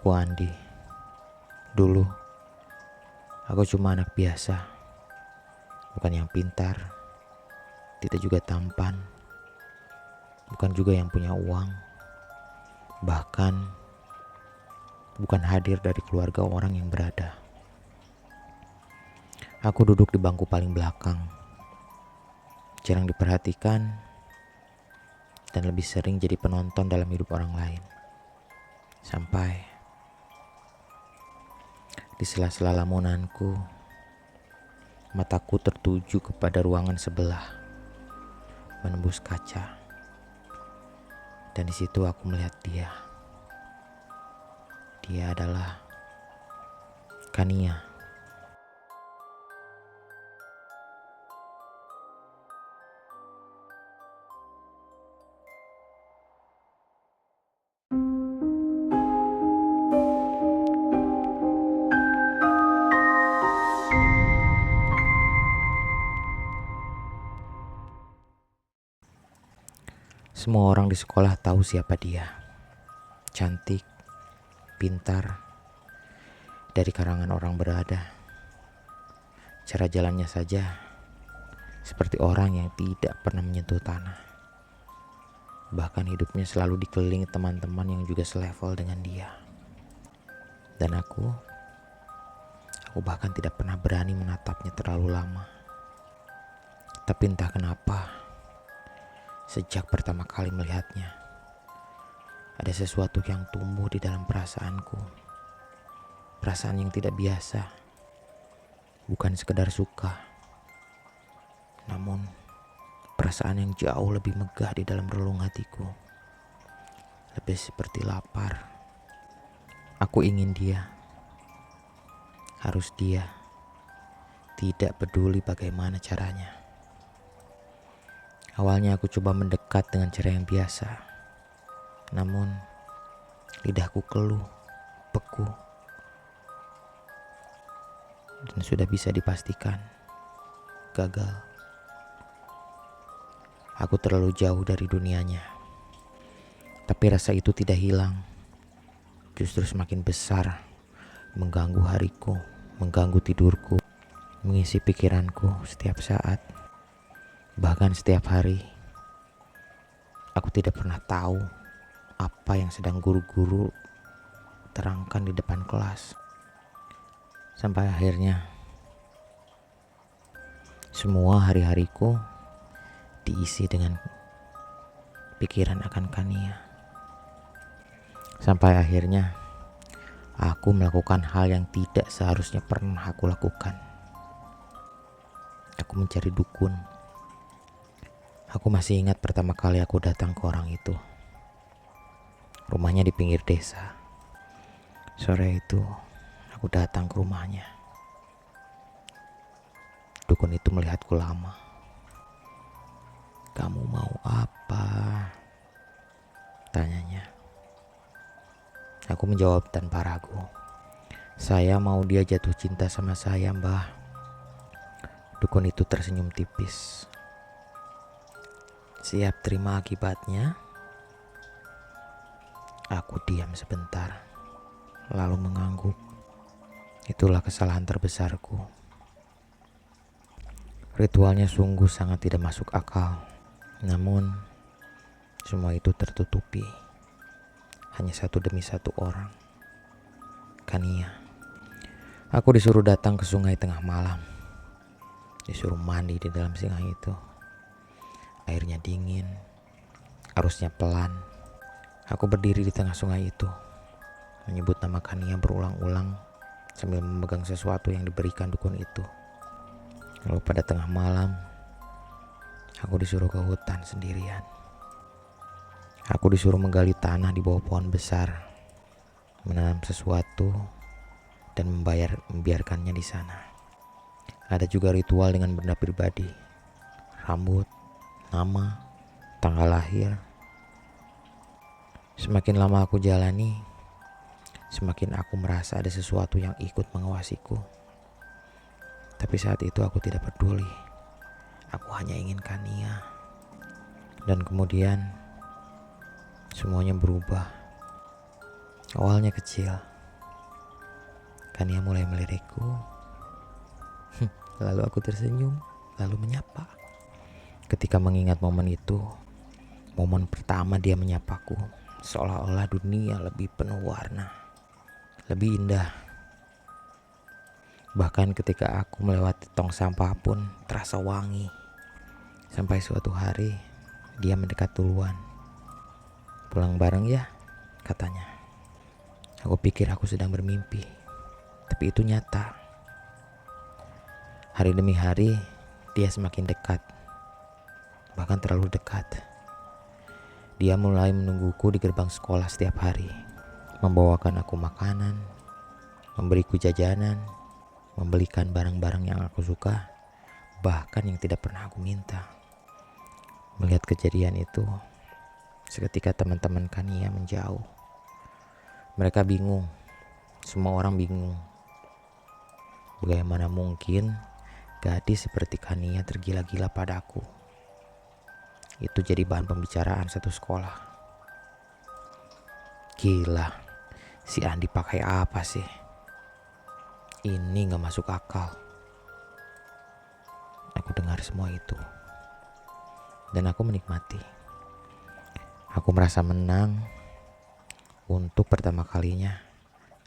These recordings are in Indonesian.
Aku Andi. Dulu, aku cuma anak biasa. Bukan yang pintar, tidak juga tampan. Bukan juga yang punya uang. Bahkan, bukan hadir dari keluarga orang yang berada. Aku duduk di bangku paling belakang. Jarang diperhatikan dan lebih sering jadi penonton dalam hidup orang lain. Sampai di sela-sela lamunanku, mataku tertuju kepada ruangan sebelah, menembus kaca. Dan di situ aku melihat dia. Dia adalah Kania. Semua orang di sekolah tahu siapa dia. Cantik, pintar, dari karangan orang berada. Cara jalannya saja seperti orang yang tidak pernah menyentuh tanah. Bahkan hidupnya selalu dikelilingi teman-teman yang juga selevel dengan dia. Dan aku bahkan tidak pernah berani menatapnya terlalu lama. Tapi entah kenapa, sejak pertama kali melihatnya, ada sesuatu yang tumbuh di dalam perasaanku. Perasaan yang tidak biasa. Bukan sekedar suka, namun perasaan yang jauh lebih megah di dalam relung hatiku. Lebih seperti lapar. Aku ingin dia. Harus dia. Tidak peduli bagaimana caranya. Awalnya aku coba mendekat dengan cara yang biasa. Namun lidahku keluh, beku. Dan sudah bisa dipastikan gagal. Aku terlalu jauh dari dunianya. Tapi rasa itu tidak hilang. Justru semakin besar, mengganggu hariku, mengganggu tidurku, mengisi pikiranku setiap saat, bahkan setiap hari. Aku tidak pernah tahu apa yang sedang guru-guru terangkan di depan kelas. Sampai akhirnya semua hari-hariku diisi dengan pikiran akan Kania. Sampai akhirnya aku melakukan hal yang tidak seharusnya pernah aku lakukan. Aku mencari dukun. Aku masih ingat pertama kali aku datang ke orang itu. Rumahnya di pinggir desa. Sore itu aku datang ke rumahnya. Dukun itu melihatku lama. "Kamu mau apa?" tanyanya. Aku menjawab tanpa ragu. "Saya mau dia jatuh cinta sama saya, Mbah." Dukun itu tersenyum tipis. "Siap terima akibatnya?" Aku diam sebentar, lalu mengangguk. Itulah kesalahan terbesarku. Ritualnya sungguh sangat tidak masuk akal. Namun, semua itu tertutupi. Hanya satu demi satu orang. Kania. Aku disuruh datang ke sungai tengah malam. Disuruh mandi di dalam sungai itu. Airnya dingin. Arusnya pelan. Aku berdiri di tengah sungai itu. Menyebut nama Kania berulang-ulang sambil memegang sesuatu yang diberikan dukun itu. Lalu pada tengah malam, aku disuruh ke hutan sendirian. Aku disuruh menggali tanah di bawah pohon besar, menanam sesuatu, dan membiarkannya di sana. Ada juga ritual dengan benda pribadi, rambut, nama, tanggal lahir. Semakin lama aku jalani, semakin aku merasa ada sesuatu yang ikut mengawasiku. Tapi saat itu aku tidak peduli. Aku hanya ingin Kania. Dan kemudian semuanya berubah. Awalnya kecil, Kania mulai melirikku. Lalu aku tersenyum, lalu menyapa. Ketika mengingat momen itu, momen pertama dia menyapaku, seolah-olah dunia lebih penuh warna, lebih indah. Bahkan ketika aku melewati tong sampah pun terasa wangi. Sampai suatu hari, dia mendekat duluan. Pulang bareng ya, katanya. Aku pikir aku sedang bermimpi, tapi itu nyata. Hari demi hari, dia semakin dekat. Bahkan terlalu dekat. Dia mulai menungguku di gerbang sekolah setiap hari. Membawakan aku makanan, memberiku jajanan, membelikan barang-barang yang aku suka, bahkan yang tidak pernah aku minta. Melihat kejadian itu, seketika teman-teman Kania menjauh. Mereka bingung, semua orang bingung. Bagaimana mungkin gadis seperti Kania tergila-gila padaku? Itu jadi bahan pembicaraan satu sekolah. Gila, si Andi pakai apa sih? Ini gak masuk akal. Aku dengar semua itu, dan aku menikmati. Aku merasa menang. Untuk pertama kalinya,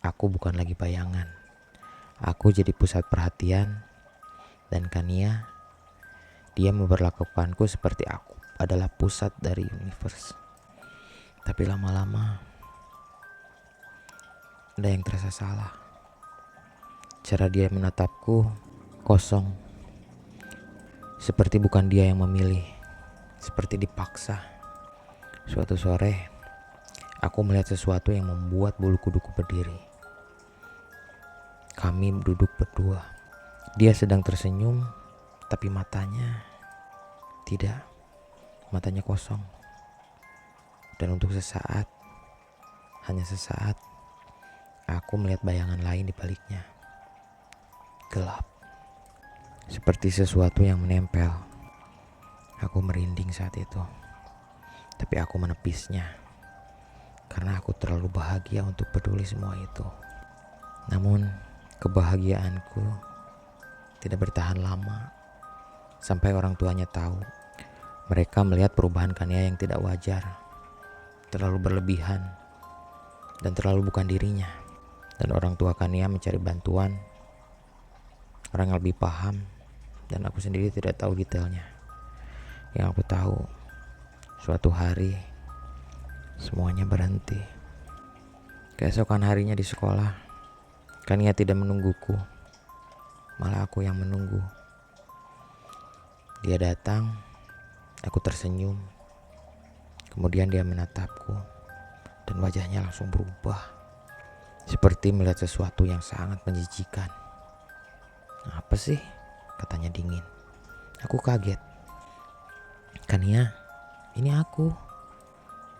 aku bukan lagi bayangan. Aku jadi pusat perhatian. Dan Kania, dia memperlakukanku seperti aku adalah pusat dari universe. Tapi lama-lama ada yang terasa salah. Cara dia menatapku kosong. Seperti bukan dia yang memilih. Seperti dipaksa. Suatu sore, aku melihat sesuatu yang membuat bulu kuduku berdiri. Kami duduk berdua. Dia sedang tersenyum, tapi matanya tidak. Matanya kosong. Dan untuk sesaat, hanya sesaat, aku melihat bayangan lain di baliknya. Gelap. Seperti sesuatu yang menempel. Aku merinding saat itu. Tapi aku menepisnya. Karena aku terlalu bahagia untuk peduli semua itu. Namun kebahagiaanku tidak bertahan lama. Sampai orang tuanya tahu. Mereka melihat perubahan Kania yang tidak wajar. Terlalu berlebihan. Dan terlalu bukan dirinya. Dan orang tua Kania mencari bantuan. Orang yang lebih paham. Dan aku sendiri tidak tahu detailnya. Yang aku tahu, suatu hari semuanya berhenti. Keesokan harinya di sekolah, Kania tidak menungguku, malah aku yang menunggu. Dia datang, aku tersenyum. Kemudian dia menatapku, dan wajahnya langsung berubah, seperti melihat sesuatu yang sangat menjijikan. Apa sih? Katanya dingin. Aku kaget. Kania, ini aku.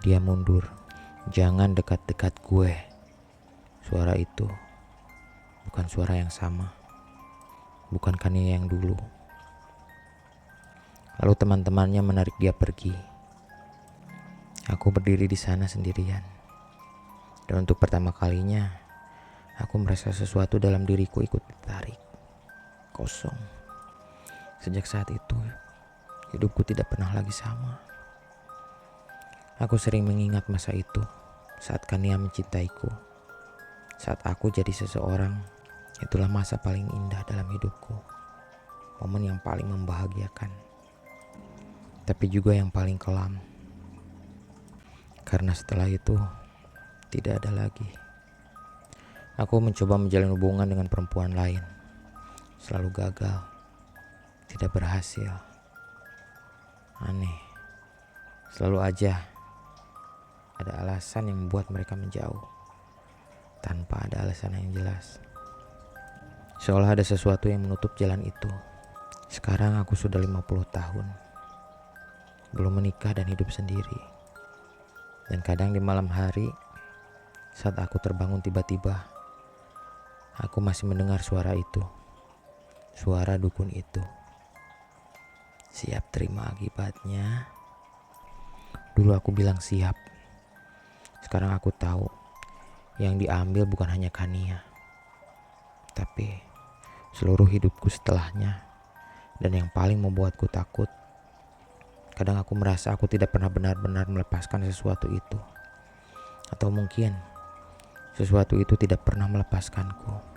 Dia mundur. Jangan dekat-dekat gue. Suara itu bukan suara yang sama. Bukan Kania yang dulu. Lalu teman-temannya menarik dia pergi. Aku berdiri di sana sendirian. Dan untuk pertama kalinya, aku merasa sesuatu dalam diriku ikut ditarik. Kosong. Sejak saat itu, hidupku tidak pernah lagi sama. Aku sering mengingat masa itu, saat Kania mencintaiku. Saat aku jadi seseorang, itulah masa paling indah dalam hidupku. Momen yang paling membahagiakan. Tapi juga yang paling kelam. Karena setelah itu, tidak ada lagi. Aku mencoba menjalin hubungan dengan perempuan lain. Selalu gagal. Tidak berhasil. Aneh. Selalu aja ada alasan yang membuat mereka menjauh. Tanpa ada alasan yang jelas. Seolah ada sesuatu yang menutup jalan itu. Sekarang aku sudah 50 tahun. Belum menikah dan hidup sendiri. Dan kadang di malam hari, saat aku terbangun tiba-tiba, aku masih mendengar suara itu. Suara dukun itu. Siap terima akibatnya. Dulu aku bilang siap. Sekarang aku tahu yang diambil bukan hanya Kania, sampai seluruh hidupku setelahnya. Dan yang paling membuatku takut, kadang aku merasa aku tidak pernah benar-benar melepaskan sesuatu itu. Atau mungkin sesuatu itu tidak pernah melepaskanku.